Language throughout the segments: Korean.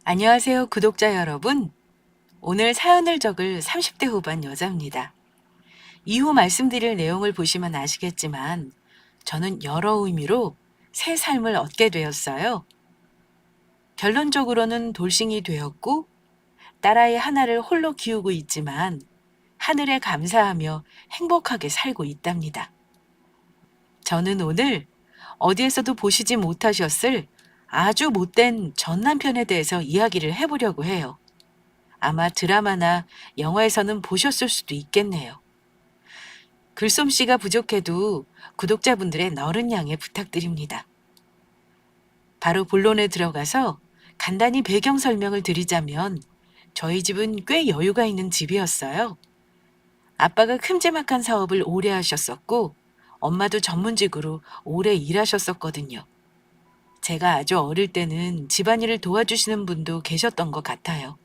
안녕하세요, 구독자 여러분. 오늘 사연을 적을 30대 후반 여자입니다. 이후 말씀드릴 내용을 보시면 아시겠지만 저는 여러 의미로 새 삶을 얻게 되었어요. 결론적으로는 돌싱이 되었고 딸아이 하나를 홀로 키우고 있지만 하늘에 감사하며 행복하게 살고 있답니다. 저는 오늘 어디에서도 보시지 못하셨을 아주 못된 전 남편에 대해서 이야기를 해보려고 해요. 아마 드라마나 영화에서는 보셨을 수도 있겠네요. 글솜씨가 부족해도 구독자분들의 너른 양해 부탁드립니다. 바로 본론에 들어가서 간단히 배경 설명을 드리자면 저희 집은 꽤 여유가 있는 집이었어요. 아빠가 큼지막한 사업을 오래 하셨었고 엄마도 전문직으로 오래 일하셨었거든요. 제가 아주 어릴 때는 집안일을 도와주시는 분도 계셨던 것 같아요.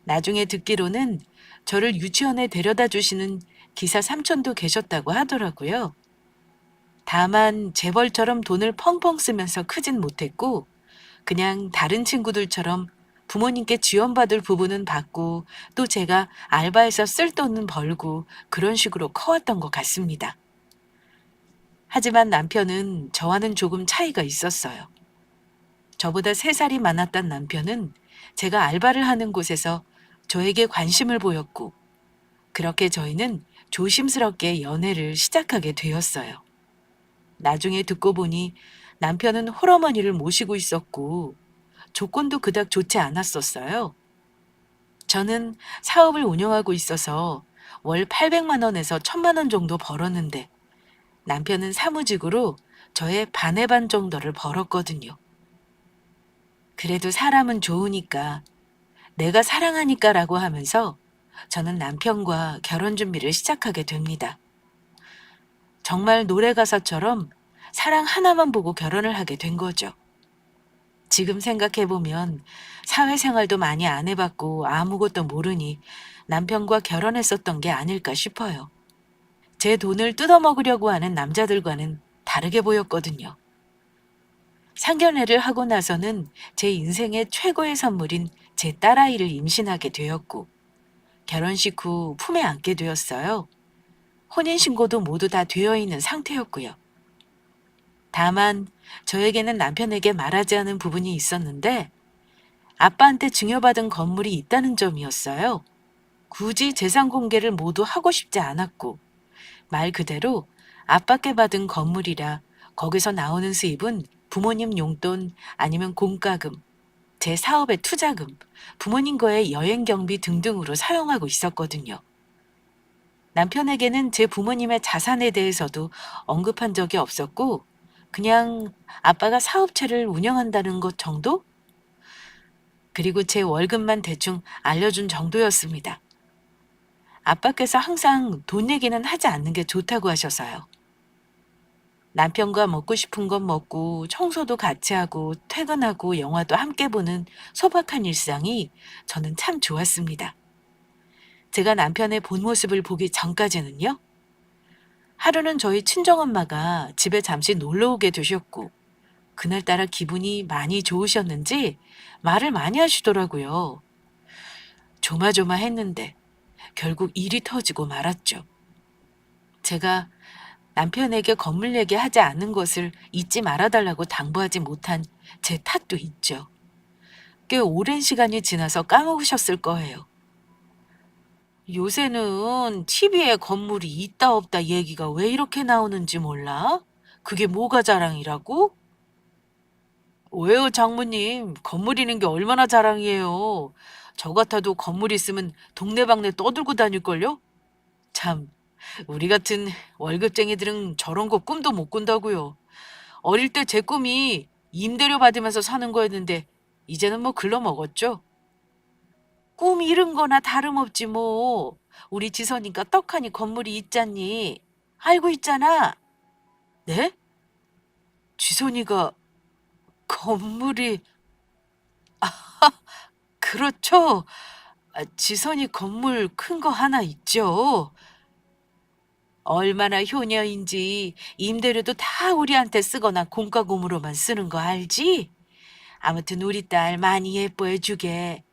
나중에 듣기로는 저를 유치원에 데려다 주시는 기사 삼촌도 계셨다고 하더라고요. 다만 재벌처럼 돈을 펑펑 쓰면서 크진 못했고 그냥 다른 친구들처럼 부모님께 지원받을 부분은 받고 또 제가 알바해서 쓸 돈은 벌고 그런 식으로 커왔던 것 같습니다. 하지만 남편은 저와는 조금 차이가 있었어요. 저보다 3살이 많았던 남편은 제가 알바를 하는 곳에서 저에게 관심을 보였고 그렇게 저희는 조심스럽게 연애를 시작하게 되었어요. 나중에 듣고 보니 남편은 홀어머니를 모시고 있었고 조건도 그닥 좋지 않았었어요. 저는 사업을 운영하고 있어서 월 800만 원에서 1000만 원 정도 벌었는데 남편은 사무직으로 저의 반의 반 정도를 벌었거든요. 그래도 사람은 좋으니까 내가 사랑하니까라고 하면서 저는 남편과 결혼 준비를 시작하게 됩니다. 정말 노래 가사처럼 사랑 하나만 보고 결혼을 하게 된 거죠. 지금 생각해보면 사회생활도 많이 안 해봤고 아무것도 모르니 남편과 결혼했었던 게 아닐까 싶어요. 제 돈을 뜯어먹으려고 하는 남자들과는 다르게 보였거든요. 상견례를 하고 나서는 제 인생의 최고의 선물인 제 딸아이를 임신하게 되었고 결혼식 후 품에 안게 되었어요. 혼인신고도 모두 다 되어 있는 상태였고요. 다만 저에게는 남편에게 말하지 않은 부분이 있었는데 아빠한테 증여받은 건물이 있다는 점이었어요. 굳이 재산 공개를 모두 하고 싶지 않았고 말 그대로 아빠께 받은 건물이라 거기서 나오는 수입은 부모님 용돈 아니면 공과금, 제 사업의 투자금, 부모님 거의 여행 경비 등등으로 사용하고 있었거든요. 남편에게는 제 부모님의 자산에 대해서도 언급한 적이 없었고 그냥 아빠가 사업체를 운영한다는 것 정도? 그리고 제 월급만 대충 알려준 정도였습니다. 아빠께서 항상 돈 얘기는 하지 않는 게 좋다고 하셔서요. 남편과 먹고 싶은 건 먹고 청소도 같이 하고 퇴근하고 영화도 함께 보는 소박한 일상이 저는 참 좋았습니다. 제가 남편의 본 모습을 보기 전까지는요. 하루는 저희 친정엄마가 집에 잠시 놀러 오게 되셨고 그날따라 기분이 많이 좋으셨는지 말을 많이 하시더라고요. 조마조마했는데 결국 일이 터지고 말았죠. 제가 남편에게 건물 얘기하지 않는 것을 잊지 말아달라고 당부하지 못한 제 탓도 있죠. 꽤 오랜 시간이 지나서 까먹으셨을 거예요. 요새는 TV에 건물이 있다 없다 얘기가 왜 이렇게 나오는지 몰라? 그게 뭐가 자랑이라고? 왜요, 장모님? 건물 있는 게 얼마나 자랑이에요. 저 같아도 건물 있으면 동네방네 떠들고 다닐걸요? 참, 우리 같은 월급쟁이들은 저런 거 꿈도 못 꾼다고요. 어릴 때 제 꿈이 임대료 받으면서 사는 거였는데 이제는 뭐 글러먹었죠. 꿈 이룬 거나 다름없지 뭐. 우리 지선이가 떡하니 건물이 있잖니. 알고 있잖아. 네? 지선이가 건물이 그렇죠. 지선이 건물 큰 거 하나 있죠. 얼마나 효녀인지 임대료도 다 우리한테 쓰거나 공과금으로만 쓰는 거 알지? 아무튼 우리 딸 많이 예뻐해 주게.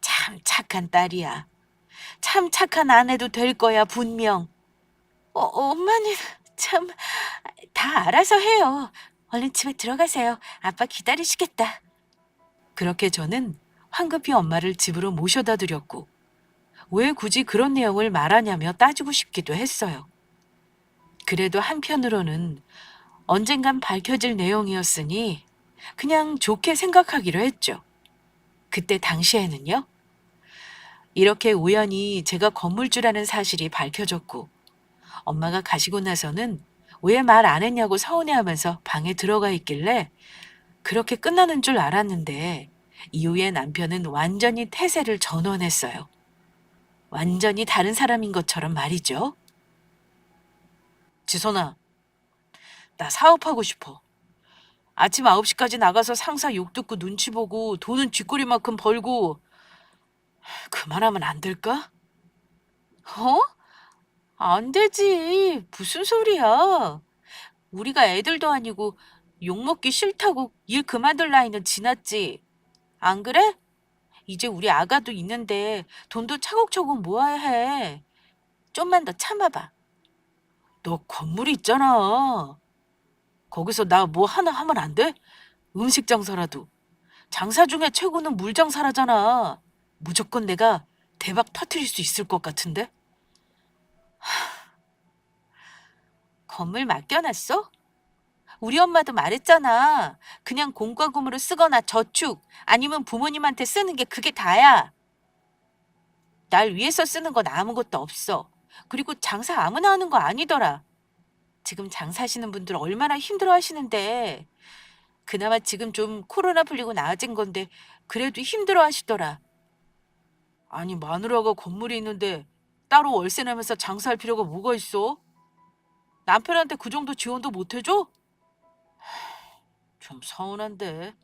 참 착한 딸이야. 참 착한 아내도 될 거야, 분명. 엄마는 참 다 알아서 해요. 얼른 집에 들어가세요. 아빠 기다리시겠다. 그렇게 저는 황급히 엄마를 집으로 모셔다 드렸고 왜 굳이 그런 내용을 말하냐며 따지고 싶기도 했어요. 그래도 한편으로는 언젠간 밝혀질 내용이었으니 그냥 좋게 생각하기로 했죠. 그때 당시에는요. 이렇게 우연히 제가 건물주라는 사실이 밝혀졌고 엄마가 가시고 나서는 왜 말 안 했냐고 서운해하면서 방에 들어가 있길래 그렇게 끝나는 줄 알았는데 이후에 남편은 완전히 태세를 전원했어요. 완전히 다른 사람인 것처럼 말이죠. 지선아, 나 사업하고 싶어. 아침 9시까지 나가서 상사 욕 듣고 눈치 보고 돈은 쥐꼬리만큼 벌고 그만하면 안 될까? 어? 안 되지. 무슨 소리야. 우리가 애들도 아니고 욕먹기 싫다고 일 그만둘 나이는 지났지. 안 그래? 이제 우리 아가도 있는데 돈도 차곡차곡 모아야 해. 좀만 더 참아봐. 너 건물이 있잖아. 거기서 나 뭐 하나 하면 안 돼? 음식 장사라도. 장사 중에 최고는 물 장사라잖아. 무조건 내가 대박 터트릴 수 있을 것 같은데? 건물 맡겨놨어? 우리 엄마도 말했잖아. 그냥 공과금으로 쓰거나 저축 아니면 부모님한테 쓰는 게 그게 다야. 날 위해서 쓰는 건 아무것도 없어. 그리고 장사 아무나 하는 거 아니더라. 지금 장사하시는 분들 얼마나 힘들어 하시는데. 그나마 지금 좀 코로나 풀리고 나아진 건데 그래도 힘들어 하시더라. 아니 마누라가 건물이 있는데 따로 월세 내면서 장사할 필요가 뭐가 있어? 남편한테 그 정도 지원도 못 해줘? 좀 서운한데.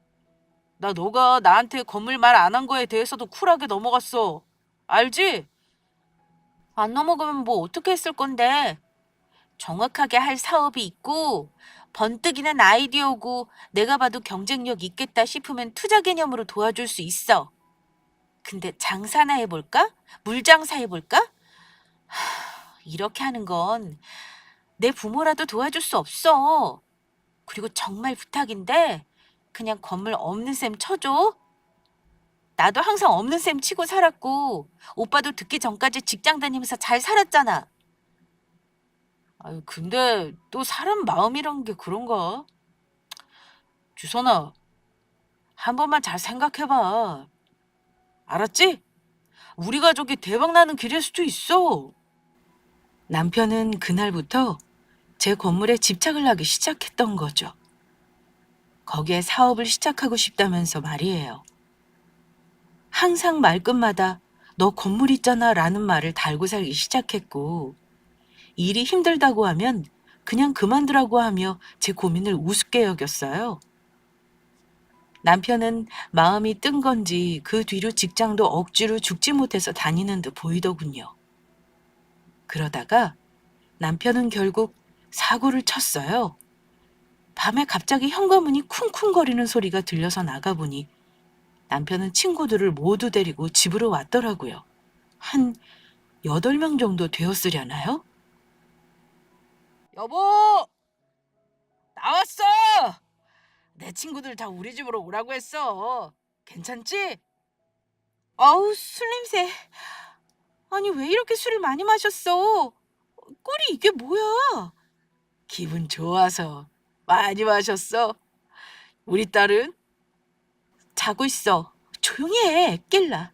나 너가 나한테 건물 말 안 한 거에 대해서도 쿨하게 넘어갔어. 알지? 안 넘어가면 뭐 어떻게 했을 건데. 정확하게 할 사업이 있고 번뜩이는 아이디어고 내가 봐도 경쟁력 있겠다 싶으면 투자 개념으로 도와줄 수 있어. 근데 장사나 해볼까? 물장사 해볼까? 이렇게 하는 건 내 부모라도 도와줄 수 없어. 그리고 정말 부탁인데 그냥 건물 없는 셈 쳐줘. 나도 항상 없는 셈 치고 살았고 오빠도 듣기 전까지 직장 다니면서 잘 살았잖아. 아유, 근데 또 사람 마음이란 게 그런가? 주선아, 한 번만 잘 생각해봐. 알았지? 우리 가족이 대박 나는 길일 수도 있어. 남편은 그날부터 제 건물에 집착을 하기 시작했던 거죠. 거기에 사업을 시작하고 싶다면서 말이에요. 항상 말끝마다 너 건물 있잖아 라는 말을 달고 살기 시작했고 일이 힘들다고 하면 그냥 그만두라고 하며 제 고민을 우습게 여겼어요. 남편은 마음이 뜬 건지 그 뒤로 직장도 억지로 죽지 못해서 다니는 듯 보이더군요. 그러다가 남편은 결국 사고를 쳤어요. 밤에 갑자기 현관문이 쿵쿵거리는 소리가 들려서 나가보니 남편은 친구들을 모두 데리고 집으로 왔더라고요. 한 8명 정도 되었으려나요? 여보! 나왔어! 내 친구들 다 우리 집으로 오라고 했어. 괜찮지? 아우, 술 냄새. 아니, 왜 이렇게 술을 많이 마셨어? 꼴이 이게 뭐야? 기분 좋아서 많이 마셨어. 우리 딸은? 자고 있어. 조용히 해, 깰라.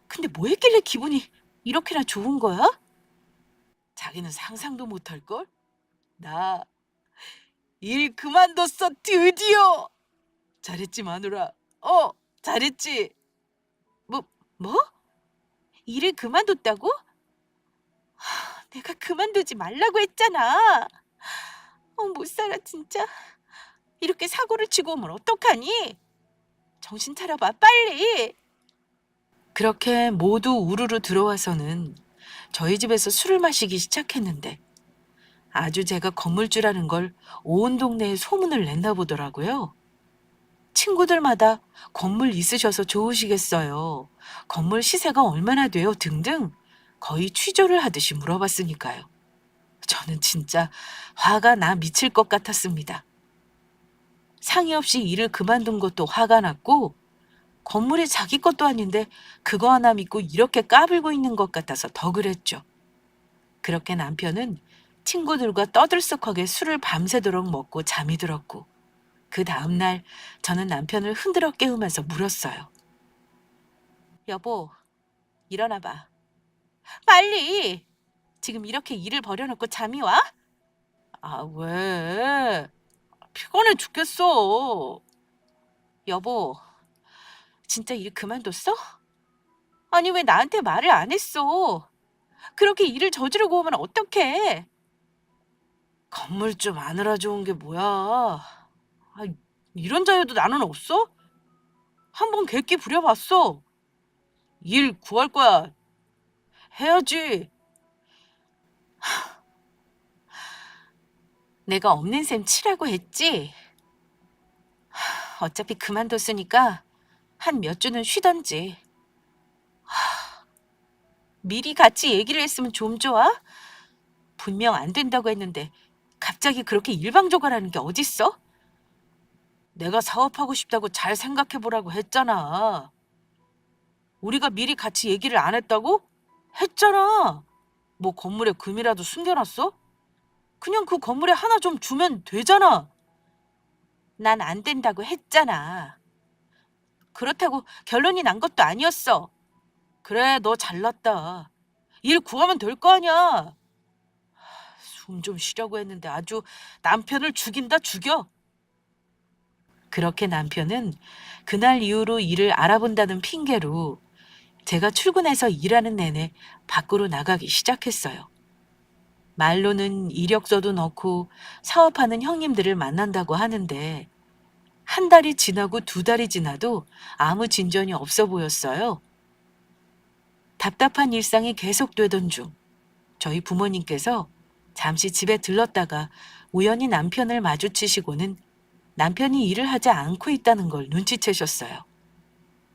근데 뭐 했길래 기분이 이렇게나 좋은 거야? 자기는 상상도 못할걸? 나 일 그만뒀어, 드디어! 잘했지, 마누라. 잘했지? 뭐, 뭐? 일을 그만뒀다고? 내가 그만두지 말라고 했잖아. 못 살아, 진짜. 이렇게 사고를 치고 오면 어떡하니? 정신 차려봐, 빨리. 그렇게 모두 우르르 들어와서는 저희 집에서 술을 마시기 시작했는데 아주 제가 건물주라는 걸 온 동네에 소문을 냈나 보더라고요. 친구들마다 건물 있으셔서 좋으시겠어요. 건물 시세가 얼마나 돼요? 등등 거의 취조를 하듯이 물어봤으니까요. 저는 진짜 화가 나 미칠 것 같았습니다. 상의 없이 일을 그만둔 것도 화가 났고 건물이 자기 것도 아닌데 그거 하나 믿고 이렇게 까불고 있는 것 같아서 더 그랬죠. 그렇게 남편은 친구들과 떠들썩하게 술을 밤새도록 먹고 잠이 들었고 그 다음날 저는 남편을 흔들어 깨우면서 물었어요. 여보, 일어나 봐. 빨리! 지금 이렇게 일을 버려놓고 잠이 와? 아, 왜? 피곤해 죽겠어. 여보, 진짜 일 그만뒀어? 아니, 왜 나한테 말을 안 했어? 그렇게 일을 저지르고 오면 어떡해? 건물 좀 안으라 좋은 게 뭐야? 아, 이런 자유도 나는 없어? 한번 객기 부려봤어. 일 구할 거야. 해야지. 내가 없는 셈 치라고 했지? 어차피 그만뒀으니까 한 몇 주는 쉬던지. 미리 같이 얘기를 했으면 좀 좋아? 분명 안 된다고 했는데 갑자기 그렇게 일방적으로하는 게 어딨어? 내가 사업하고 싶다고 잘 생각해보라고 했잖아. 우리가 미리 같이 얘기를 안 했다고? 했잖아. 뭐 건물에 금이라도 숨겨놨어? 그냥 그 건물에 하나 좀 주면 되잖아. 난 안 된다고 했잖아. 그렇다고 결론이 난 것도 아니었어. 그래, 너 잘났다. 일 구하면 될 거 아니야. 숨 좀 쉬려고 했는데 아주 남편을 죽인다 죽여. 그렇게 남편은 그날 이후로 일을 알아본다는 핑계로 제가 출근해서 일하는 내내 밖으로 나가기 시작했어요. 말로는 이력서도 넣고 사업하는 형님들을 만난다고 하는데 한 달이 지나고 두 달이 지나도 아무 진전이 없어 보였어요. 답답한 일상이 계속되던 중 저희 부모님께서 잠시 집에 들렀다가 우연히 남편을 마주치시고는 남편이 일을 하지 않고 있다는 걸 눈치채셨어요.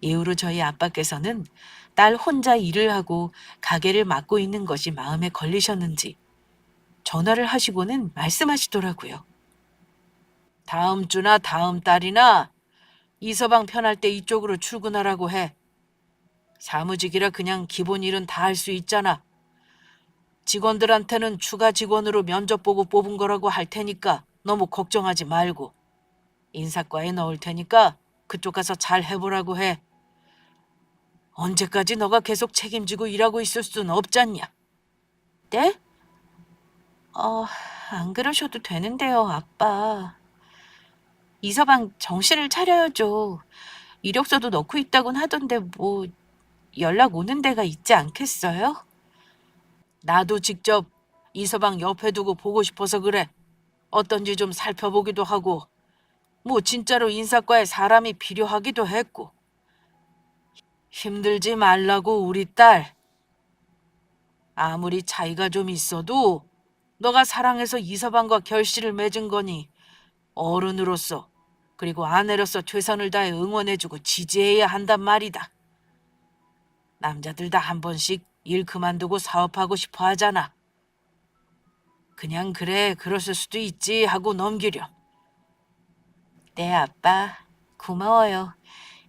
이후로 저희 아빠께서는 딸 혼자 일을 하고 가게를 맡고 있는 것이 마음에 걸리셨는지 전화를 하시고는 말씀하시더라고요. 다음 주나 다음 달이나 이서방 편할 때 이쪽으로 출근하라고 해. 사무직이라 그냥 기본 일은 다 할 수 있잖아. 직원들한테는 추가 직원으로 면접 보고 뽑은 거라고 할 테니까 너무 걱정하지 말고 인사과에 넣을 테니까 그쪽 가서 잘 해보라고 해. 언제까지 너가 계속 책임지고 일하고 있을 순 없잖냐. 네? 안 그러셔도 되는데요, 아빠. 이서방 정신을 차려야죠. 이력서도 넣고 있다곤 하던데 뭐 연락 오는 데가 있지 않겠어요? 나도 직접 이서방 옆에 두고 보고 싶어서 그래. 어떤지 좀 살펴보기도 하고 뭐 진짜로 인사과에 사람이 필요하기도 했고. 힘들지 말라고 우리 딸. 아무리 차이가 좀 있어도 너가 사랑해서 이서방과 결실을 맺은 거니 어른으로서 그리고 아내로서 최선을 다해 응원해주고 지지해야 한단 말이다. 남자들 다 한 번씩 일 그만두고 사업하고 싶어 하잖아. 그냥 그래 그러실 수도 있지 하고 넘기렴. 네, 아빠. 고마워요.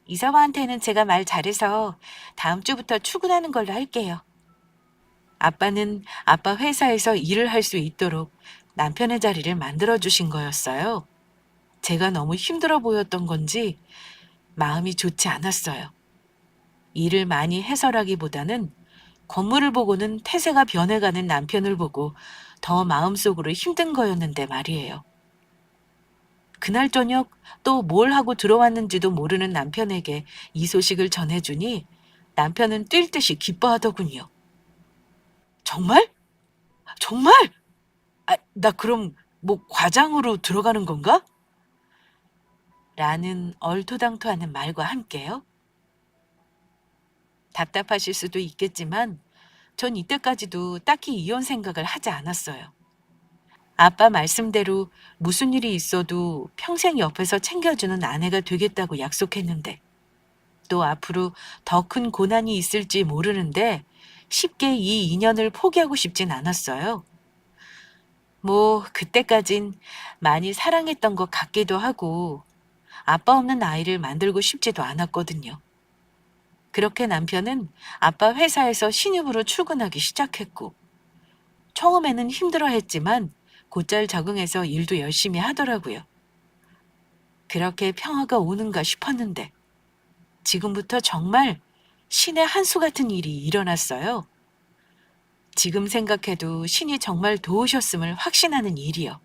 이서방한테는 제가 말 잘해서 다음 주부터 출근하는 걸로 할게요. 아빠는 아빠 회사에서 일을 할 수 있도록 남편의 자리를 만들어 주신 거였어요. 제가 너무 힘들어 보였던 건지 마음이 좋지 않았어요. 일을 많이 해서라기보다는 건물을 보고는 태세가 변해가는 남편을 보고 더 마음속으로 힘든 거였는데 말이에요. 그날 저녁 또 뭘 하고 들어왔는지도 모르는 남편에게 이 소식을 전해주니 남편은 뛸 듯이 기뻐하더군요. 정말? 정말? 아, 나 그럼 뭐 과장으로 들어가는 건가? 라는 얼토당토하는 말과 함께요. 답답하실 수도 있겠지만 전 이때까지도 딱히 이혼 생각을 하지 않았어요. 아빠 말씀대로 무슨 일이 있어도 평생 옆에서 챙겨주는 아내가 되겠다고 약속했는데 또 앞으로 더 큰 고난이 있을지 모르는데 쉽게 이 인연을 포기하고 싶진 않았어요. 뭐, 그때까진 많이 사랑했던 것 같기도 하고 아빠 없는 아이를 만들고 싶지도 않았거든요. 그렇게 남편은 아빠 회사에서 신입으로 출근하기 시작했고 처음에는 힘들어했지만 곧잘 적응해서 일도 열심히 하더라고요. 그렇게 평화가 오는가 싶었는데 지금부터 정말 신의 한 수 같은 일이 일어났어요. 지금 생각해도 신이 정말 도우셨음을 확신하는 일이요.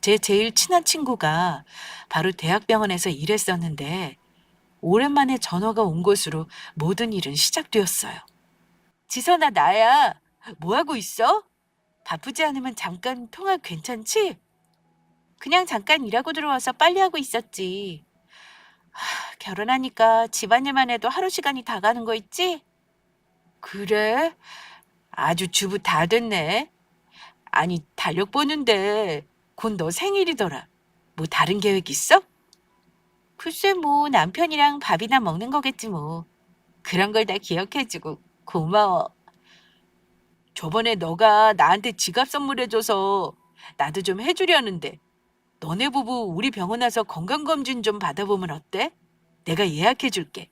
제 제일 친한 친구가 바로 대학병원에서 일했었는데 오랜만에 전화가 온 것으로 모든 일은 시작되었어요. 지선아, 나야. 뭐 하고 있어? 바쁘지 않으면 잠깐 통화 괜찮지? 그냥 잠깐 일하고 들어와서 빨리 하고 있었지. 결혼하니까 집안일만 해도 하루 시간이 다 가는 거 있지? 그래? 아주 주부 다 됐네. 아니, 달력 보는데 곧 너 생일이더라. 뭐 다른 계획 있어? 글쎄 뭐 남편이랑 밥이나 먹는 거겠지 뭐. 그런 걸 다 기억해주고 고마워. 저번에 너가 나한테 지갑 선물해줘서 나도 좀 해주려는데 너네 부부 우리 병원 와서 건강검진 좀 받아보면 어때? 내가 예약해줄게.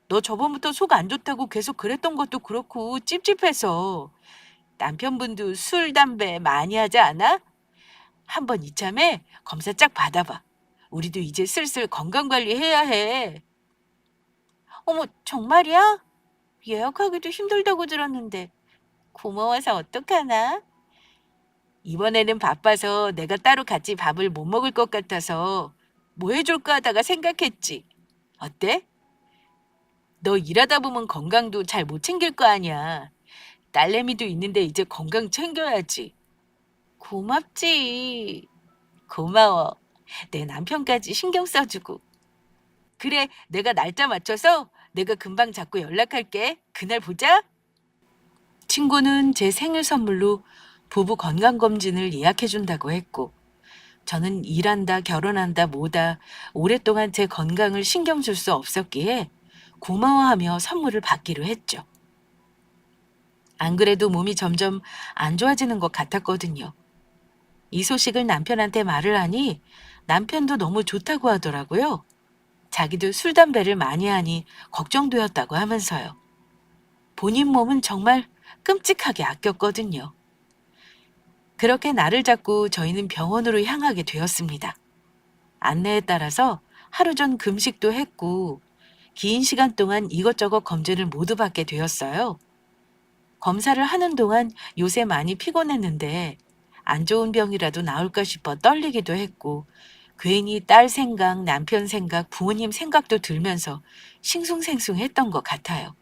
너 저번부터 속 안 좋다고 계속 그랬던 것도 그렇고 찝찝해서 남편분도 술, 담배 많이 하지 않아? 한번 이참에 검사 쫙 받아봐. 우리도 이제 슬슬 건강관리 해야 해. 어머, 정말이야? 예약하기도 힘들다고 들었는데 고마워서 어떡하나? 이번에는 바빠서 내가 따로 같이 밥을 못 먹을 것 같아서 뭐 해줄까 하다가 생각했지. 어때? 너 일하다 보면 건강도 잘 못 챙길 거 아니야. 딸내미도 있는데 이제 건강 챙겨야지. 고맙지. 고마워. 내 남편까지 신경 써주고. 그래, 내가 날짜 맞춰서 내가 금방 잡고 연락할게. 그날 보자. 친구는 제 생일 선물로 부부 건강검진을 예약해준다고 했고, 저는 일한다, 결혼한다, 뭐다 오랫동안 제 건강을 신경 줄 수 없었기에 고마워하며 선물을 받기로 했죠. 안 그래도 몸이 점점 안 좋아지는 것 같았거든요. 이 소식을 남편한테 말을 하니 남편도 너무 좋다고 하더라고요. 자기도 술, 담배를 많이 하니 걱정되었다고 하면서요. 본인 몸은 정말 끔찍하게 아꼈거든요. 그렇게 날을 잡고 저희는 병원으로 향하게 되었습니다. 안내에 따라서 하루 전 금식도 했고 긴 시간 동안 이것저것 검진을 모두 받게 되었어요. 검사를 하는 동안 요새 많이 피곤했는데 안 좋은 병이라도 나올까 싶어 떨리기도 했고 괜히 딸 생각, 남편 생각, 부모님 생각도 들면서 싱숭생숭했던 것 같아요.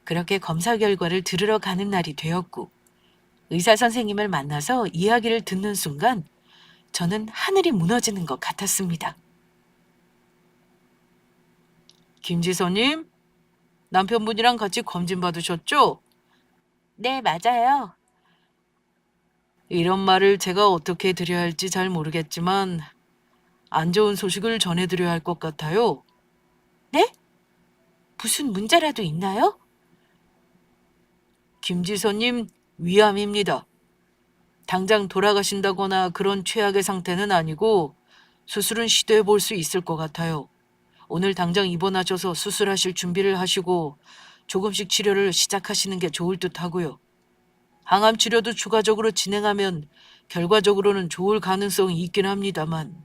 그렇게 검사 결과를 들으러 가는 날이 되었고 의사 선생님을 만나서 이야기를 듣는 순간 저는 하늘이 무너지는 것 같았습니다. 김지선님, 남편분이랑 같이 검진 받으셨죠? 네, 맞아요. 이런 말을 제가 어떻게 드려야 할지 잘 모르겠지만 안 좋은 소식을 전해드려야 할 것 같아요. 네? 무슨 문제라도 있나요? 김지선님, 위암입니다. 당장 돌아가신다거나 그런 최악의 상태는 아니고 수술은 시도해 볼 수 있을 것 같아요. 오늘 당장 입원하셔서 수술하실 준비를 하시고 조금씩 치료를 시작하시는 게 좋을 듯 하고요. 항암 치료도 추가적으로 진행하면 결과적으로는 좋을 가능성이 있긴 합니다만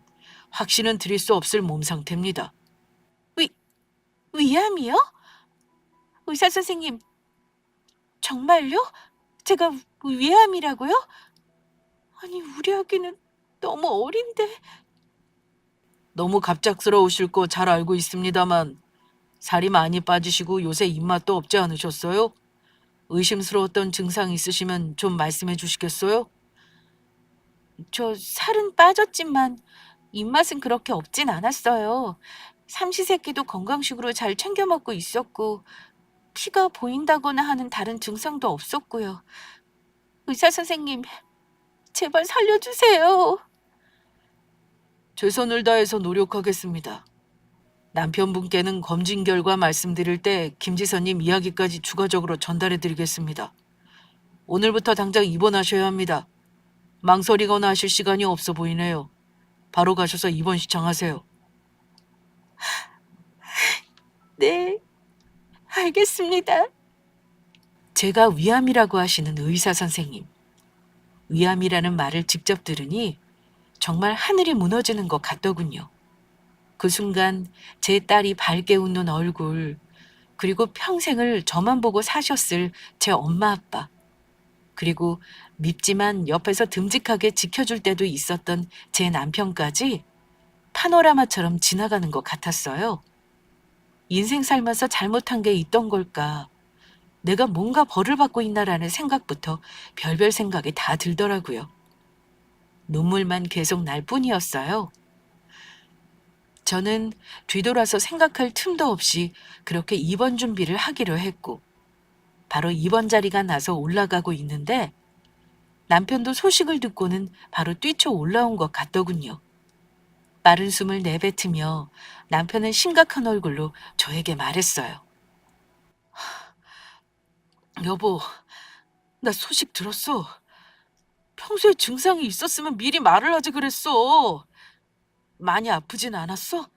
확신은 드릴 수 없을 몸 상태입니다. 위, 위암이요? 의사 선생님, 정말요? 제가 위암이라고요? 아니, 우리 아기는 너무 어린데. 너무 갑작스러우실 거 잘 알고 있습니다만 살이 많이 빠지시고 요새 입맛도 없지 않으셨어요? 의심스러웠던 증상 있으시면 좀 말씀해 주시겠어요? 저 살은 빠졌지만 입맛은 그렇게 없진 않았어요. 삼시세끼도 건강식으로 잘 챙겨 먹고 있었고 피가 보인다거나 하는 다른 증상도 없었고요. 의사 선생님, 제발 살려주세요. 최선을 다해서 노력하겠습니다. 남편분께는 검진 결과 말씀드릴 때 김지선님 이야기까지 추가적으로 전달해 드리겠습니다. 오늘부터 당장 입원하셔야 합니다. 망설이거나 하실 시간이 없어 보이네요. 바로 가셔서 입원 신청하세요. 네, 알겠습니다. 제가 위암이라고 하시는 의사 선생님. 위암이라는 말을 직접 들으니 정말 하늘이 무너지는 것 같더군요. 그 순간 제 딸이 밝게 웃는 얼굴, 그리고 평생을 저만 보고 사셨을 제 엄마 아빠, 그리고 밉지만 옆에서 듬직하게 지켜줄 때도 있었던 제 남편까지 파노라마처럼 지나가는 것 같았어요. 인생 살면서 잘못한 게 있던 걸까? 내가 뭔가 벌을 받고 있나라는 생각부터 별별 생각이 다 들더라고요. 눈물만 계속 날 뿐이었어요. 저는 뒤돌아서 생각할 틈도 없이 그렇게 입원 준비를 하기로 했고, 바로 입원 자리가 나서 올라가고 있는데 남편도 소식을 듣고는 바로 뛰쳐 올라온 것 같더군요. 빠른 숨을 내뱉으며 남편은 심각한 얼굴로 저에게 말했어요. 여보, 나 소식 들었어. 평소에 증상이 있었으면 미리 말을 하지 그랬어. 많이 아프진 않았어?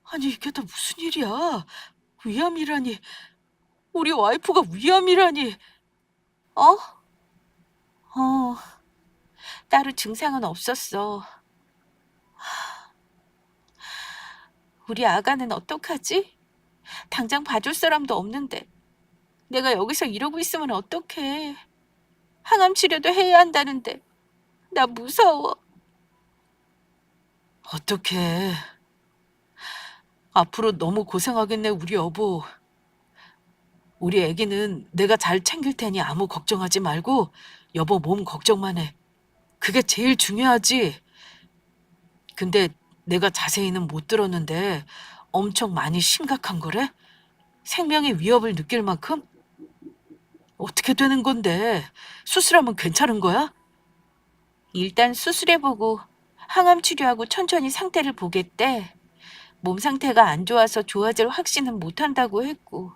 아니, 이게 다 무슨 일이야? 위암이라니. 우리 와이프가 위암이라니. 어? 어, 따로 증상은 없었어. 우리 아가는 어떡하지? 당장 봐줄 사람도 없는데. 내가 여기서 이러고 있으면 어떡해. 항암 치료도 해야 한다는데. 나 무서워. 어떡해. 앞으로 너무 고생하겠네, 우리 여보. 우리 애기는 내가 잘 챙길 테니 아무 걱정하지 말고 여보 몸 걱정만 해. 그게 제일 중요하지. 근데 내가 자세히는 못 들었는데 엄청 많이 심각한 거래? 생명의 위협을 느낄 만큼? 어떻게 되는 건데? 수술하면 괜찮은 거야? 일단 수술해보고 항암 치료하고 천천히 상태를 보겠대. 몸 상태가 안 좋아서 좋아질 확신은 못한다고 했고.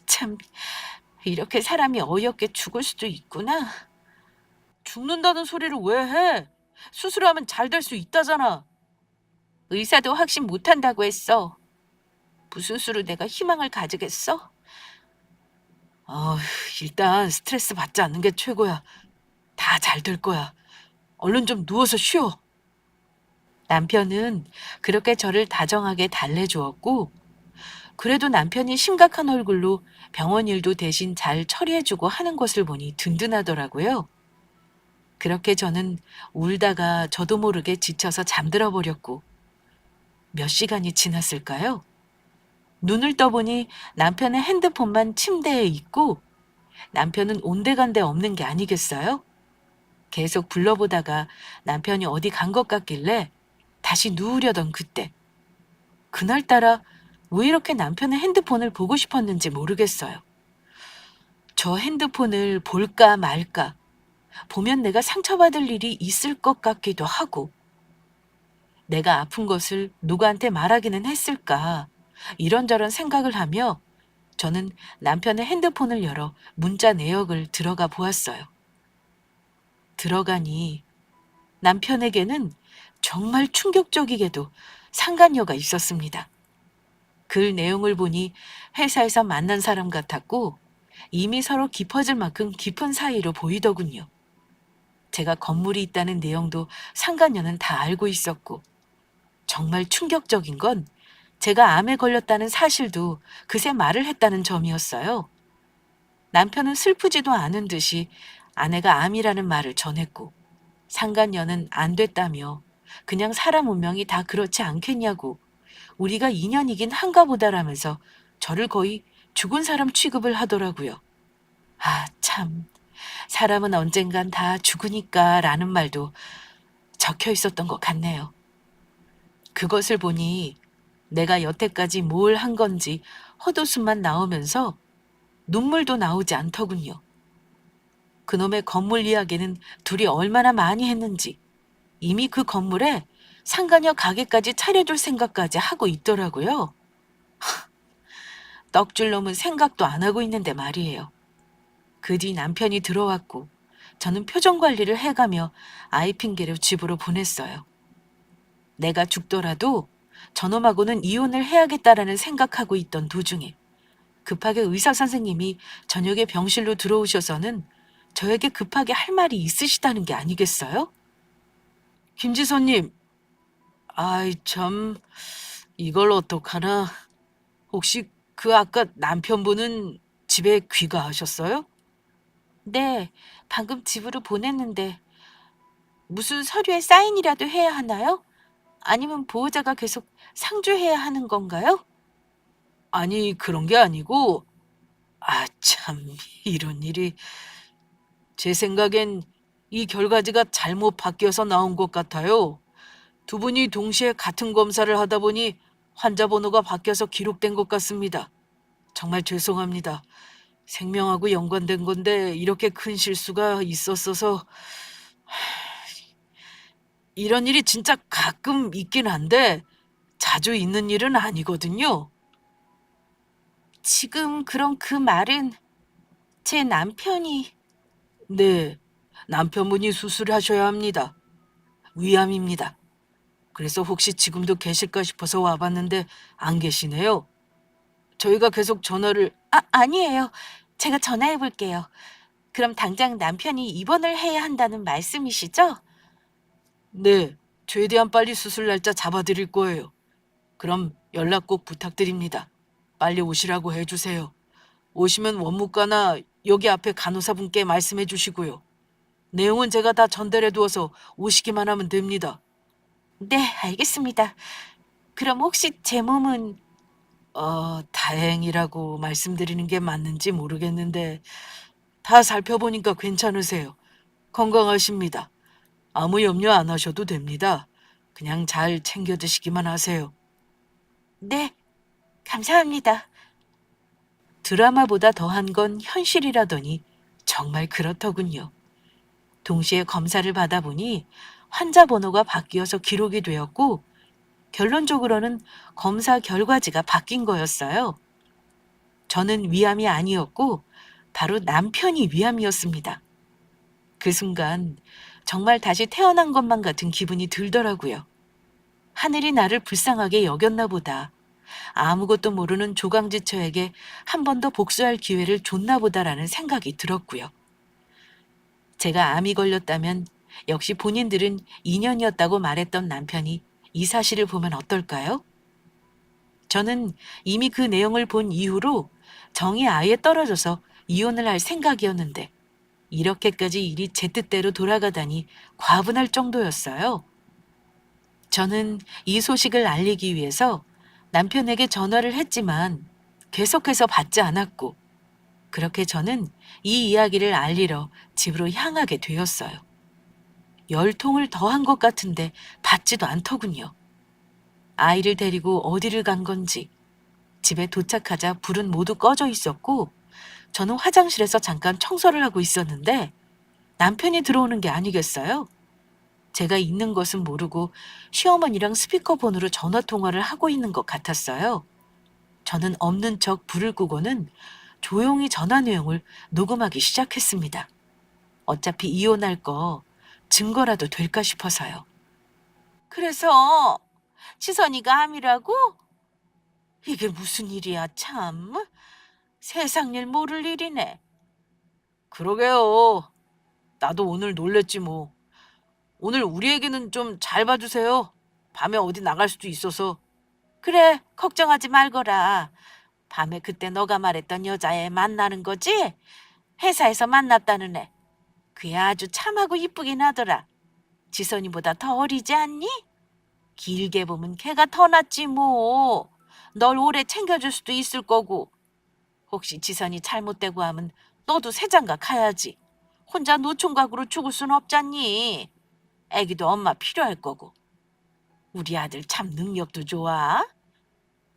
참, 이렇게 사람이 어이없게 죽을 수도 있구나. 죽는다는 소리를 왜 해? 수술하면 잘 될 수 있다잖아. 의사도 확신 못한다고 했어. 무슨 수로 내가 희망을 가지겠어? 일단 스트레스 받지 않는 게 최고야. 다 잘 될 거야. 얼른 좀 누워서 쉬어. 남편은 그렇게 저를 다정하게 달래주었고, 그래도 남편이 심각한 얼굴로 병원 일도 대신 잘 처리해주고 하는 것을 보니 든든하더라고요. 그렇게 저는 울다가 저도 모르게 지쳐서 잠들어 버렸고, 몇 시간이 지났을까요? 눈을 떠보니 남편의 핸드폰만 침대에 있고 남편은 온데간데 없는 게 아니겠어요? 계속 불러보다가 남편이 어디 간 것 같길래 다시 누우려던 그때. 그날따라 왜 이렇게 남편의 핸드폰을 보고 싶었는지 모르겠어요. 저 핸드폰을 볼까 말까, 보면 내가 상처받을 일이 있을 것 같기도 하고, 내가 아픈 것을 누구한테 말하기는 했을까, 이런저런 생각을 하며 저는 남편의 핸드폰을 열어 문자 내역을 들어가 보았어요. 들어가니 남편에게는 정말 충격적이게도 상간녀가 있었습니다. 글 내용을 보니 회사에서 만난 사람 같았고 이미 서로 깊어질 만큼 깊은 사이로 보이더군요. 제가 건물이 있다는 내용도 상간녀는 다 알고 있었고 정말 충격적인 건 제가 암에 걸렸다는 사실도 그새 말을 했다는 점이었어요. 남편은 슬프지도 않은 듯이 아내가 암이라는 말을 전했고 상간녀는 안 됐다며 그냥 사람 운명이 다 그렇지 않겠냐고 우리가 인연이긴 한가 보다라면서 저를 거의 죽은 사람 취급을 하더라고요. 아, 참. 사람은 언젠간 다 죽으니까 라는 말도 적혀 있었던 것 같네요. 그것을 보니 내가 여태까지 뭘 한 건지 헛웃음만 나오면서 눈물도 나오지 않더군요. 그놈의 건물 이야기는 둘이 얼마나 많이 했는지 이미 그 건물에 상가녀 가게까지 차려줄 생각까지 하고 있더라고요. 떡줄 놈은 생각도 안 하고 있는데 말이에요. 그 뒤 남편이 들어왔고 저는 표정 관리를 해가며 아이 핑계로 집으로 보냈어요. 내가 죽더라도 저놈하고는 이혼을 해야겠다라는 생각하고 있던 도중에 급하게 의사 선생님이 저녁에 병실로 들어오셔서는 저에게 급하게 할 말이 있으시다는 게 아니겠어요? 김지선님, 아이 참 이걸 어떡하나. 혹시 그 아까 남편분은 집에 귀가하셨어요? 네, 방금 집으로 보냈는데 무슨 서류에 사인이라도 해야 하나요? 아니면 보호자가 계속 상주해야 하는 건가요? 아니, 그런 게 아니고, 아, 참, 이런 일이. 제 생각엔 이 결과지가 잘못 바뀌어서 나온 것 같아요. 두 분이 동시에 같은 검사를 하다 보니 환자 번호가 바뀌어서 기록된 것 같습니다. 정말 죄송합니다. 생명하고 연관된 건데 이렇게 큰 실수가 있었어서 이런 일이 진짜 가끔 있긴 한데 자주 있는 일은 아니거든요. 지금 그런 그 말은 제 남편이 네, 남편분이 수술하셔야 합니다. 위암입니다. 그래서 혹시 지금도 계실까 싶어서 와봤는데 안 계시네요. 저희가 계속 전화를 아니에요. 제가 전화해 볼게요. 그럼 당장 남편이 입원을 해야 한다는 말씀이시죠? 네, 최대한 빨리 수술 날짜 잡아드릴 거예요. 그럼 연락 꼭 부탁드립니다. 빨리 오시라고 해주세요. 오시면 원무과나 여기 앞에 간호사분께 말씀해 주시고요. 내용은 제가 다 전달해 두어서 오시기만 하면 됩니다. 네, 알겠습니다. 그럼 혹시 제 몸은 다행이라고 말씀드리는 게 맞는지 모르겠는데 다 살펴보니까 괜찮으세요. 건강하십니다. 아무 염려 안 하셔도 됩니다. 그냥 잘 챙겨 드시기만 하세요. 네, 감사합니다. 드라마보다 더한 건 현실이라더니 정말 그렇더군요. 동시에 검사를 받아보니 환자 번호가 바뀌어서 기록이 되었고 결론적으로는 검사 결과지가 바뀐 거였어요. 저는 위암이 아니었고 바로 남편이 위암이었습니다. 그 순간 정말 다시 태어난 것만 같은 기분이 들더라고요. 하늘이 나를 불쌍하게 여겼나 보다. 아무것도 모르는 조강지처에게 한 번 더 복수할 기회를 줬나 보다라는 생각이 들었고요. 제가 암이 걸렸다면 역시 본인들은 인연이었다고 말했던 남편이 이 사실을 보면 어떨까요? 저는 이미 그 내용을 본 이후로 정이 아예 떨어져서 이혼을 할 생각이었는데 이렇게까지 일이 제 뜻대로 돌아가다니 과분할 정도였어요. 저는 이 소식을 알리기 위해서 남편에게 전화를 했지만 계속해서 받지 않았고 그렇게 저는 이 이야기를 알리러 집으로 향하게 되었어요. 10통을 더 한 것 같은데 받지도 않더군요. 아이를 데리고 어디를 간 건지 집에 도착하자 불은 모두 꺼져 있었고 저는 화장실에서 잠깐 청소를 하고 있었는데 남편이 들어오는 게 아니겠어요? 제가 있는 것은 모르고 시어머니랑 스피커폰으로 전화 통화를 하고 있는 것 같았어요. 저는 없는 척 불을 끄고는 조용히 전화 내용을 녹음하기 시작했습니다. 어차피 이혼할 거 증거라도 될까 싶어서요. 그래서 지선이가 암이라고? 이게 무슨 일이야 참. 세상 일 모를 일이네. 그러게요. 나도 오늘 놀랬지 뭐. 오늘 우리에게는 좀 잘 봐주세요. 밤에 어디 나갈 수도 있어서. 그래, 걱정하지 말거라. 밤에 그때 너가 말했던 여자애 만나는 거지? 회사에서 만났다는 애. 그애 아주 참하고 이쁘긴 하더라. 지선이보다 더 어리지 않니? 길게 보면 걔가 더 낫지 뭐. 널 오래 챙겨줄 수도 있을 거고. 혹시 지선이 잘못되고 하면 너도 새장가 가야지. 혼자 노총각으로 죽을 순 없잖니. 애기도 엄마 필요할 거고. 우리 아들 참 능력도 좋아.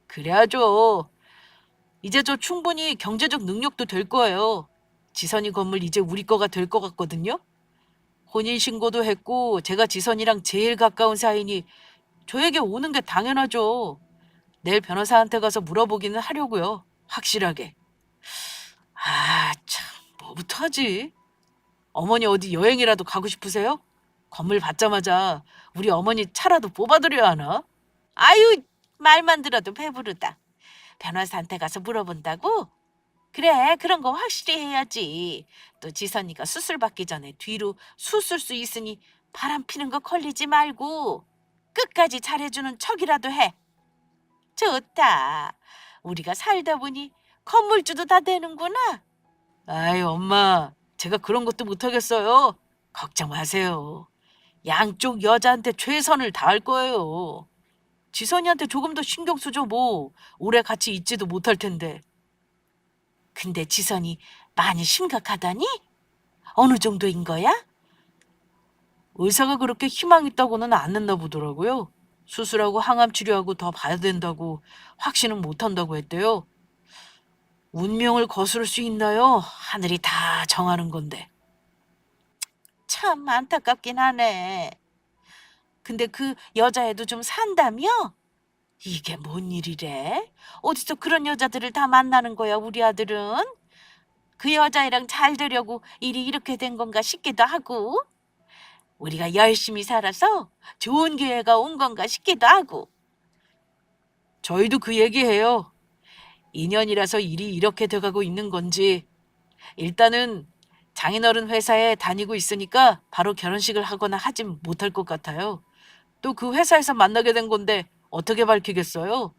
그래야죠. 이제 저 충분히 경제적 능력도 될 거예요. 지선이 건물 이제 우리 거가 될 것 같거든요. 혼인신고도 했고 제가 지선이랑 제일 가까운 사이니 저에게 오는 게 당연하죠. 내일 변호사한테 가서 물어보기는 하려고요. 확실하게. 아, 참, 뭐부터 하지? 어머니 어디 여행이라도 가고 싶으세요? 건물 받자마자 우리 어머니 차라도 뽑아드려야 하나? 아유, 말만 들어도 배부르다. 변호사한테 가서 물어본다고? 그래, 그런 거 확실히 해야지. 또 지선이가 수술 받기 전에 뒤로 수술 수 있으니 바람 피는 거 걸리지 말고 끝까지 잘해주는 척이라도 해. 좋다. 우리가 살다 보니 건물주도 다 되는구나. 아이, 엄마, 제가 그런 것도 못하겠어요. 걱정 마세요. 양쪽 여자한테 최선을 다할 거예요. 지선이한테 조금 더 신경 쓰죠, 뭐. 오래 같이 있지도 못할 텐데. 근데 지선이 많이 심각하다니? 어느 정도인 거야? 의사가 그렇게 희망 있다고는 안 했나 보더라고요. 수술하고 항암 치료하고 더 봐야 된다고 확신은 못 한다고 했대요. 운명을 거스를 수 있나요? 하늘이 다 정하는 건데. 참 안타깝긴 하네. 근데 그 여자애도 좀 산다며? 이게 뭔 일이래? 어디서 그런 여자들을 다 만나는 거야, 우리 아들은? 그 여자애랑 잘 되려고 일이 이렇게 된 건가 싶기도 하고, 우리가 열심히 살아서 좋은 기회가 온 건가 싶기도 하고. 저희도 그 얘기해요. 인연이라서 일이 이렇게 돼가고 있는 건지. 일단은 장인어른 회사에 다니고 있으니까 바로 결혼식을 하거나 하진 못할 것 같아요. 또 그 회사에서 만나게 된 건데 어떻게 밝히겠어요?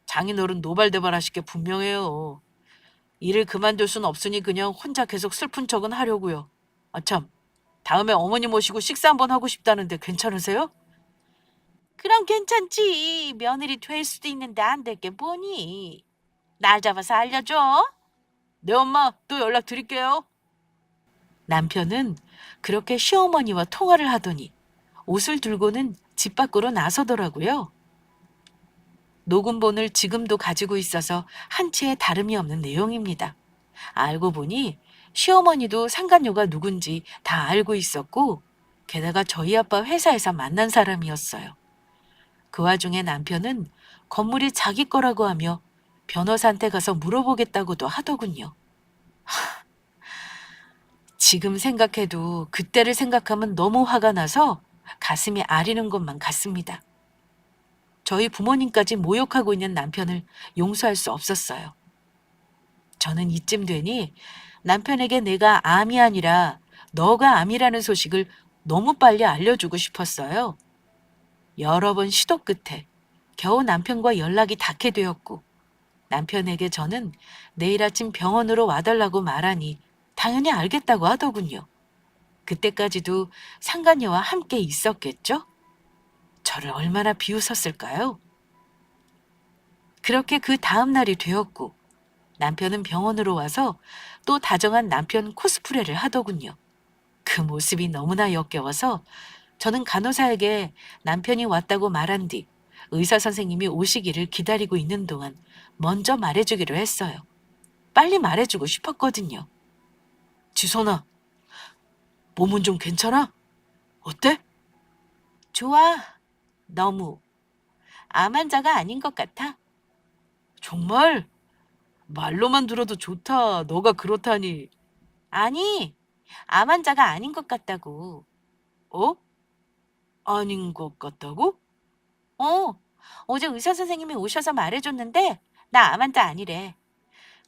장인어른 노발대발하실 게 분명해요. 일을 그만둘 순 없으니 그냥 혼자 계속 슬픈 척은 하려고요. 아참, 다음에 어머니 모시고 식사 한번 하고 싶다는데 괜찮으세요? 그럼 괜찮지. 며느리 될 수도 있는데 안 될 게 뭐니? 날 잡아서 알려줘. 네, 엄마, 또 연락드릴게요. 남편은 그렇게 시어머니와 통화를 하더니 옷을 들고는 집 밖으로 나서더라고요. 녹음본을 지금도 가지고 있어서 한 치의 다름이 없는 내용입니다. 알고 보니 시어머니도 상간녀가 누군지 다 알고 있었고, 게다가 저희 아빠 회사에서 만난 사람이었어요. 그 와중에 남편은 건물이 자기 거라고 하며 변호사한테 가서 물어보겠다고도 하더군요. 지금 생각해도 그때를 생각하면 너무 화가 나서 가슴이 아리는 것만 같습니다. 저희 부모님까지 모욕하고 있는 남편을 용서할 수 없었어요. 저는 이쯤 되니 남편에게 내가 암이 아니라 너가 암이라는 소식을 너무 빨리 알려주고 싶었어요. 여러 번 시도 끝에 겨우 남편과 연락이 닿게 되었고, 남편에게 저는 내일 아침 병원으로 와달라고 말하니 당연히 알겠다고 하더군요. 그때까지도 상간녀와 함께 있었겠죠? 저를 얼마나 비웃었을까요? 그렇게 그 다음 날이 되었고, 남편은 병원으로 와서 또 다정한 남편 코스프레를 하더군요. 그 모습이 너무나 역겨워서 저는 간호사에게 남편이 왔다고 말한 뒤 의사 선생님이 오시기를 기다리고 있는 동안 먼저 말해주기로 했어요. 빨리 말해주고 싶었거든요. 지선아, 몸은 좀 괜찮아? 어때? 좋아. 너무. 암 환자가 아닌 것 같아. 정말? 말로만 들어도 좋다. 너가 그렇다니. 아니, 암 환자가 아닌 것 같다고. 어? 아닌 것 같다고? 어, 어제 의사 선생님이 오셔서 말해줬는데 나 암 환자 아니래.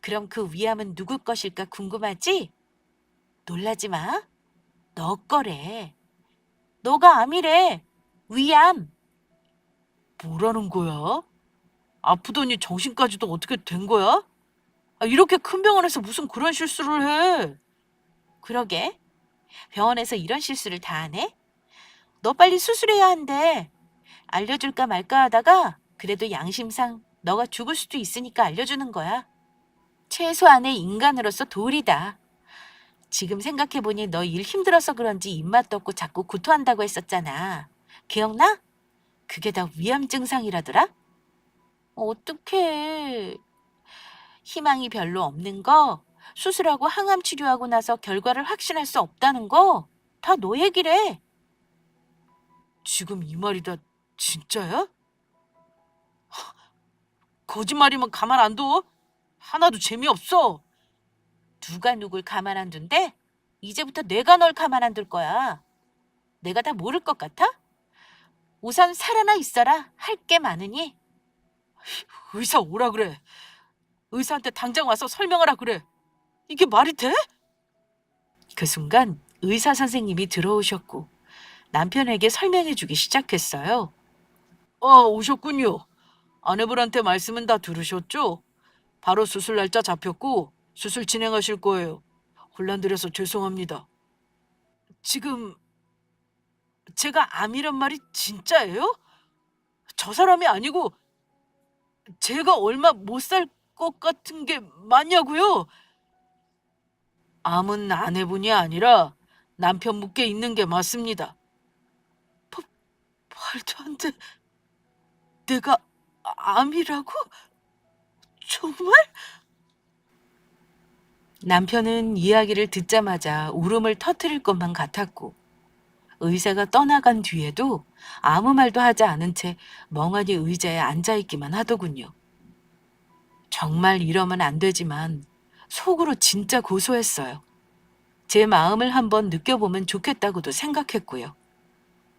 그럼 그 위암은 누구 것일까 궁금하지? 놀라지 마. 너 거래. 너가 암이래. 위암. 뭐라는 거야? 아프더니 정신까지도 어떻게 된 거야? 아, 이렇게 큰 병원에서 무슨 그런 실수를 해? 그러게. 병원에서 이런 실수를 다 하네? 너 빨리 수술해야 한대. 알려줄까 말까 하다가 그래도 양심상 너가 죽을 수도 있으니까 알려주는 거야. 최소한의 인간으로서 도리다. 지금 생각해보니 너 일 힘들어서 그런지 입맛도 없고 자꾸 구토한다고 했었잖아. 기억나? 그게 다 위암 증상이라더라? 어떡해. 희망이 별로 없는 거 수술하고 항암 치료하고 나서 결과를 확신할 수 없다는 거 다 너 얘기래. 지금 이 말이 다 진짜야? 거짓말이면 가만 안 둬. 하나도 재미없어. 누가 누굴 가만 안 둔대? 이제부터 내가 널 가만 안 둘 거야. 내가 다 모를 것 같아? 우선 살아나 있어라. 할 게 많으니. 의사 오라 그래. 의사한테 당장 와서 설명하라 그래. 이게 말이 돼? 그 순간 의사 선생님이 들어오셨고 남편에게 설명해 주기 시작했어요. 오셨군요. 아내분한테 말씀은 다 들으셨죠? 바로 수술 날짜 잡혔고 수술 진행하실 거예요. 혼란드려서 죄송합니다. 지금 제가 암이란 말이 진짜예요? 저 사람이 아니고 제가 얼마 못 살 것 같은 게 맞냐고요? 암은 아내분이 아니라 남편 묻게 있는 게 맞습니다. 말도 안 돼. 내가 암이라고? 정말? 남편은 이야기를 듣자마자 울음을 터뜨릴 것만 같았고 의사가 떠나간 뒤에도 아무 말도 하지 않은 채 멍하니 의자에 앉아있기만 하더군요. 정말 이러면 안 되지만 속으로 진짜 고소했어요. 제 마음을 한번 느껴보면 좋겠다고도 생각했고요.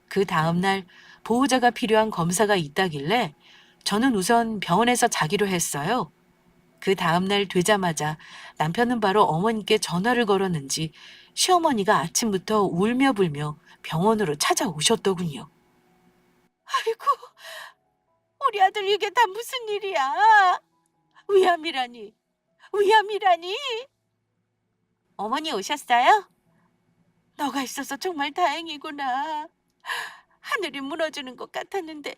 그 다음날 보호자가 필요한 검사가 있다길래 저는 우선 병원에서 자기로 했어요. 그 다음날 되자마자 남편은 바로 어머니께 전화를 걸었는지 시어머니가 아침부터 울며 불며 병원으로 찾아오셨더군요. 아이고, 우리 아들 이게 다 무슨 일이야? 위암이라니, 위암이라니. 어머니 오셨어요? 너가 있어서 정말 다행이구나. 하늘이 무너지는 것 같았는데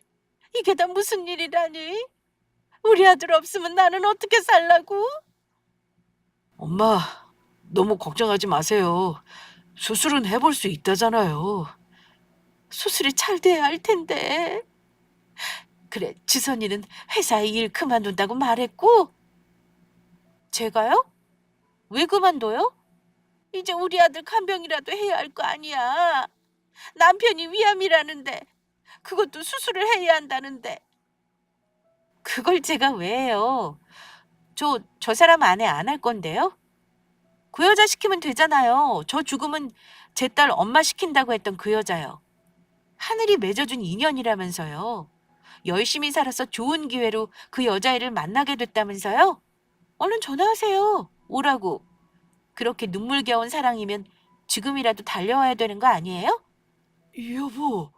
이게 다 무슨 일이라니? 우리 아들 없으면 나는 어떻게 살라고? 엄마, 너무 걱정하지 마세요. 수술은 해볼 수 있다잖아요. 수술이 잘 돼야 할 텐데. 그래, 지선이는 회사에 일 그만둔다고 말했고. 제가요? 왜 그만둬요? 이제 우리 아들 간병이라도 해야 할 거 아니야. 남편이 위암이라는데 그것도 수술을 해야 한다는데. 그걸 제가 왜 해요? 저 사람 아내 안 할 건데요? 그 여자 시키면 되잖아요. 저 죽으면 제 딸 엄마 시킨다고 했던 그 여자요. 하늘이 맺어준 인연이라면서요. 열심히 살아서 좋은 기회로 그 여자애를 만나게 됐다면서요? 얼른 전화하세요. 오라고. 그렇게 눈물겨운 사랑이면 지금이라도 달려와야 되는 거 아니에요? 여보,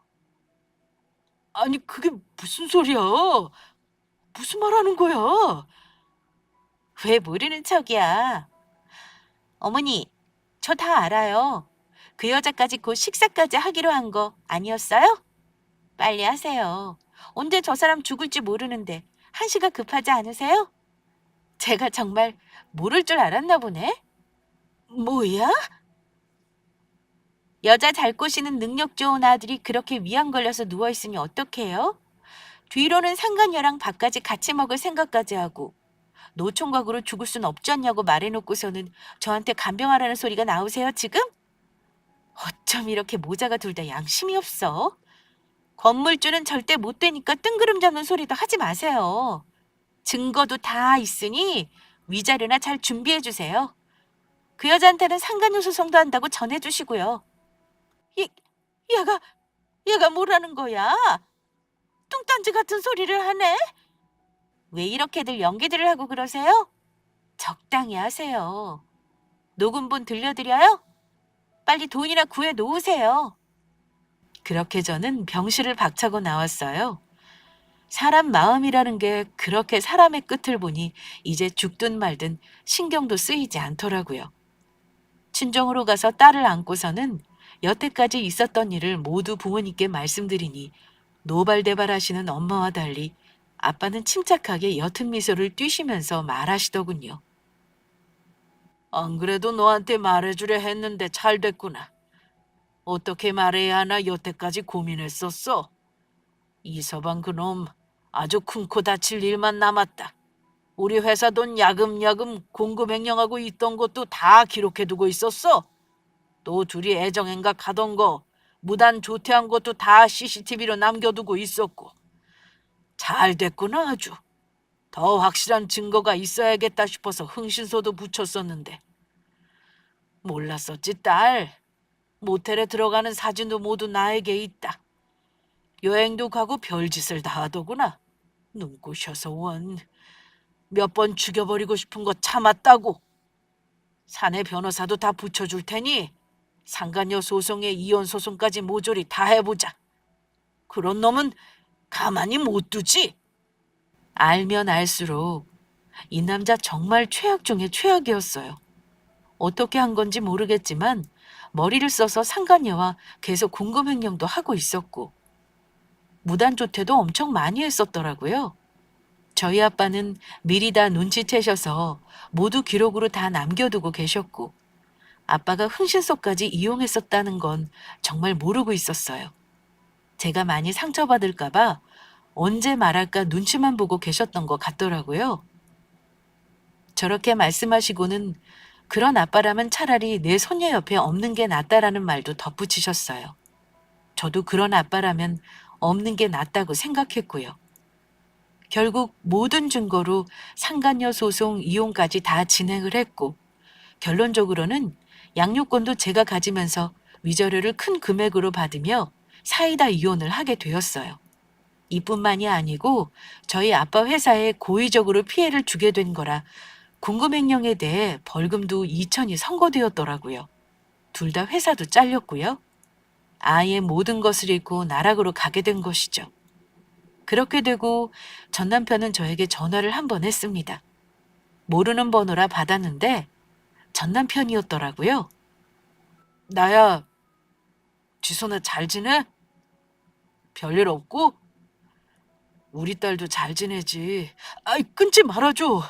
아니 그게 무슨 소리야? 무슨 말 하는 거야? 왜 모르는 척이야. 어머니, 저 다 알아요. 그 여자까지 곧 식사까지 하기로 한 거 아니었어요? 빨리 하세요. 언제 저 사람 죽을지 모르는데 한시가 급하지 않으세요? 제가 정말 모를 줄 알았나 보네. 뭐야? 여자 잘 꼬시는 능력 좋은 아들이 그렇게 위암 걸려서 누워있으니 어떡해요? 뒤로는 상간녀랑 밥까지 같이 먹을 생각까지 하고 노총각으로 죽을 순 없지 않냐고 말해놓고서는 저한테 간병하라는 소리가 나오세요 지금? 어쩜 이렇게 모자가 둘 다 양심이 없어? 건물주는 절대 못 되니까 뜬구름 잡는 소리도 하지 마세요. 증거도 다 있으니 위자료나 잘 준비해 주세요. 그 여자한테는 상간녀 소송도 한다고 전해주시고요. 얘, 얘가, 얘가 뭐라는 거야? 뚱딴지 같은 소리를 하네? 왜 이렇게들 연기들을 하고 그러세요? 적당히 하세요. 녹음본 들려드려요? 빨리 돈이나 구해 놓으세요. 그렇게 저는 병실을 박차고 나왔어요. 사람 마음이라는 게 그렇게 사람의 끝을 보니 이제 죽든 말든 신경도 쓰이지 않더라고요. 친정으로 가서 딸을 안고서는 여태까지 있었던 일을 모두 부모님께 말씀드리니 노발대발하시는 엄마와 달리 아빠는 침착하게 옅은 미소를 띠시면서 말하시더군요. 안 그래도 너한테 말해주려 했는데 잘 됐구나. 어떻게 말해야 하나 여태까지 고민했었어. 이서방 그놈 아주 큰 코 다칠 일만 남았다. 우리 회사 돈 야금야금 공금횡령하고 있던 것도 다 기록해두고 있었어. 또 둘이 애정행각 하던 거, 무단 조퇴한 것도 다 CCTV로 남겨두고 있었고. 잘 됐구나 아주. 더 확실한 증거가 있어야겠다 싶어서 흥신소도 붙였었는데. 몰랐었지 딸. 모텔에 들어가는 사진도 모두 나에게 있다. 여행도 가고 별짓을 다 하더구나. 눈꼬셔서 원. 몇 번 죽여버리고 싶은 거 참았다고. 사내 변호사도 다 붙여줄 테니 상간녀 소송에 이혼 소송까지 모조리 다 해보자. 그런 놈은 가만히 못 두지. 알면 알수록 이 남자 정말 최악 중에 최악이었어요. 어떻게 한 건지 모르겠지만 머리를 써서 상간녀와 계속 공금횡령도 하고 있었고 무단조퇴도 엄청 많이 했었더라고요. 저희 아빠는 미리 다 눈치채셔서 모두 기록으로 다 남겨두고 계셨고 아빠가 흥신소까지 이용했었다는 건 정말 모르고 있었어요. 제가 많이 상처받을까 봐 언제 말할까 눈치만 보고 계셨던 것 같더라고요. 저렇게 말씀하시고는 그런 아빠라면 차라리 내 손녀 옆에 없는 게 낫다라는 말도 덧붙이셨어요. 저도 그런 아빠라면 없는 게 낫다고 생각했고요. 결국 모든 증거로 상간녀 소송 이혼까지 다 진행을 했고 결론적으로는 양육권도 제가 가지면서 위자료를 큰 금액으로 받으며 사이다 이혼을 하게 되었어요. 이뿐만이 아니고 저희 아빠 회사에 고의적으로 피해를 주게 된 거라 공금횡령에 대해 벌금도 2천이 선고되었더라고요. 둘 다 회사도 잘렸고요. 아예 모든 것을 잃고 나락으로 가게 된 것이죠. 그렇게 되고 전 남편은 저에게 전화를 한 번 했습니다. 모르는 번호라 받았는데 전 남편이었더라고요. 나야, 지선아 잘 지내? 별일 없고? 우리 딸도 잘 지내지. 아이, 끊지 말아줘.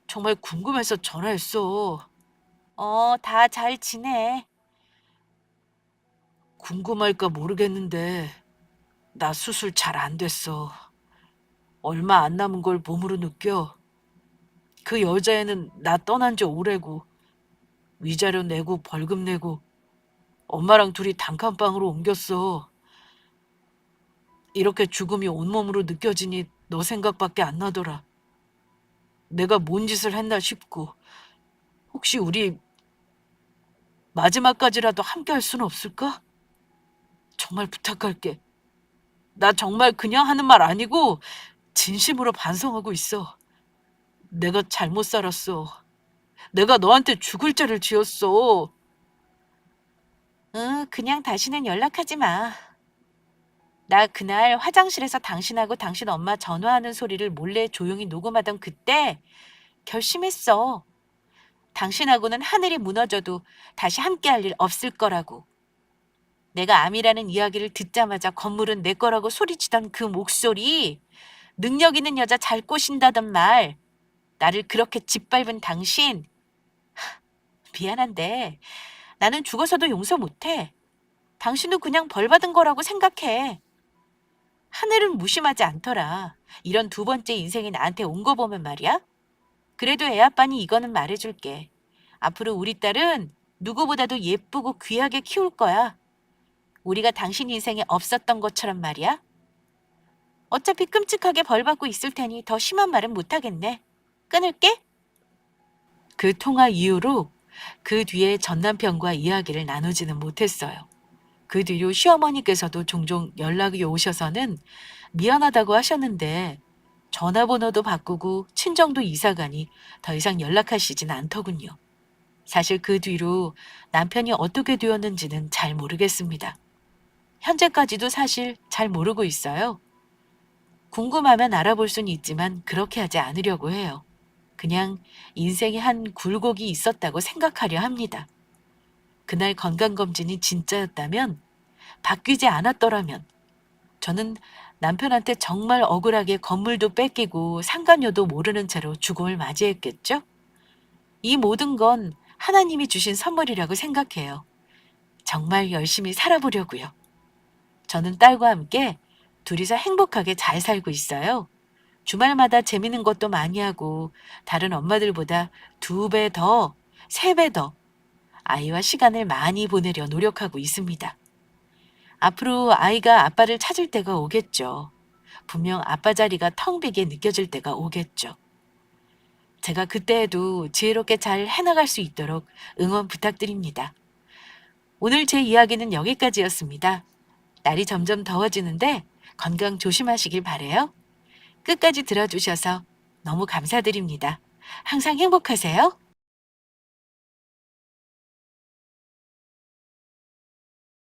정말 궁금해서 전화했어. 다 잘 지내. 궁금할까 모르겠는데 나 수술 잘 안 됐어. 얼마 안 남은 걸 몸으로 느껴. 그 여자애는 나 떠난 지 오래고 위자료 내고 벌금 내고 엄마랑 둘이 단칸방으로 옮겼어. 이렇게 죽음이 온몸으로 느껴지니 너 생각밖에 안 나더라. 내가 뭔 짓을 했나 싶고 혹시 우리 마지막까지라도 함께 할 수는 없을까? 정말 부탁할게. 나 정말 그냥 하는 말 아니고 진심으로 반성하고 있어. 내가 잘못 살았어. 내가 너한테 죽을 죄를 지었어. 응, 그냥 다시는 연락하지 마. 나 그날 화장실에서 당신하고 당신 엄마 전화하는 소리를 몰래 조용히 녹음하던 그때 결심했어. 당신하고는 하늘이 무너져도 다시 함께할 일 없을 거라고. 내가 암이라는 이야기를 듣자마자 건물은 내 거라고 소리치던 그 목소리, 능력 있는 여자 잘 꼬신다던 말, 나를 그렇게 짓밟은 당신, 미안한데 나는 죽어서도 용서 못해. 당신도 그냥 벌 받은 거라고 생각해. 하늘은 무심하지 않더라. 이런 두 번째 인생이 나한테 온 거 보면 말이야. 그래도 애아빠니 이거는 말해줄게. 앞으로 우리 딸은 누구보다도 예쁘고 귀하게 키울 거야. 우리가 당신 인생에 없었던 것처럼 말이야. 어차피 끔찍하게 벌 받고 있을 테니 더 심한 말은 못하겠네. 끊을게. 그 통화 이후로 그 뒤에 전 남편과 이야기를 나누지는 못했어요. 그 뒤로 시어머니께서도 종종 연락이 오셔서는 미안하다고 하셨는데 전화번호도 바꾸고 친정도 이사가니 더 이상 연락하시진 않더군요. 사실 그 뒤로 남편이 어떻게 되었는지는 잘 모르겠습니다. 현재까지도 사실 잘 모르고 있어요. 궁금하면 알아볼 수는 있지만 그렇게 하지 않으려고 해요. 그냥 인생에 한 굴곡이 있었다고 생각하려 합니다. 그날 건강검진이 진짜였다면, 바뀌지 않았더라면, 저는 남편한테 정말 억울하게 건물도 뺏기고 상간녀도 모르는 채로 죽음을 맞이했겠죠? 이 모든 건 하나님이 주신 선물이라고 생각해요. 정말 열심히 살아보려고요. 저는 딸과 함께 둘이서 행복하게 잘 살고 있어요. 주말마다 재밌는 것도 많이 하고 다른 엄마들보다 2배 더, 3배 더 아이와 시간을 많이 보내려 노력하고 있습니다. 앞으로 아이가 아빠를 찾을 때가 오겠죠. 분명 아빠 자리가 텅 비게 느껴질 때가 오겠죠. 제가 그때에도 지혜롭게 잘 해나갈 수 있도록 응원 부탁드립니다. 오늘 제 이야기는 여기까지였습니다. 날이 점점 더워지는데 건강 조심하시길 바래요. 끝까지 들어주셔서 너무 감사드립니다. 항상 행복하세요.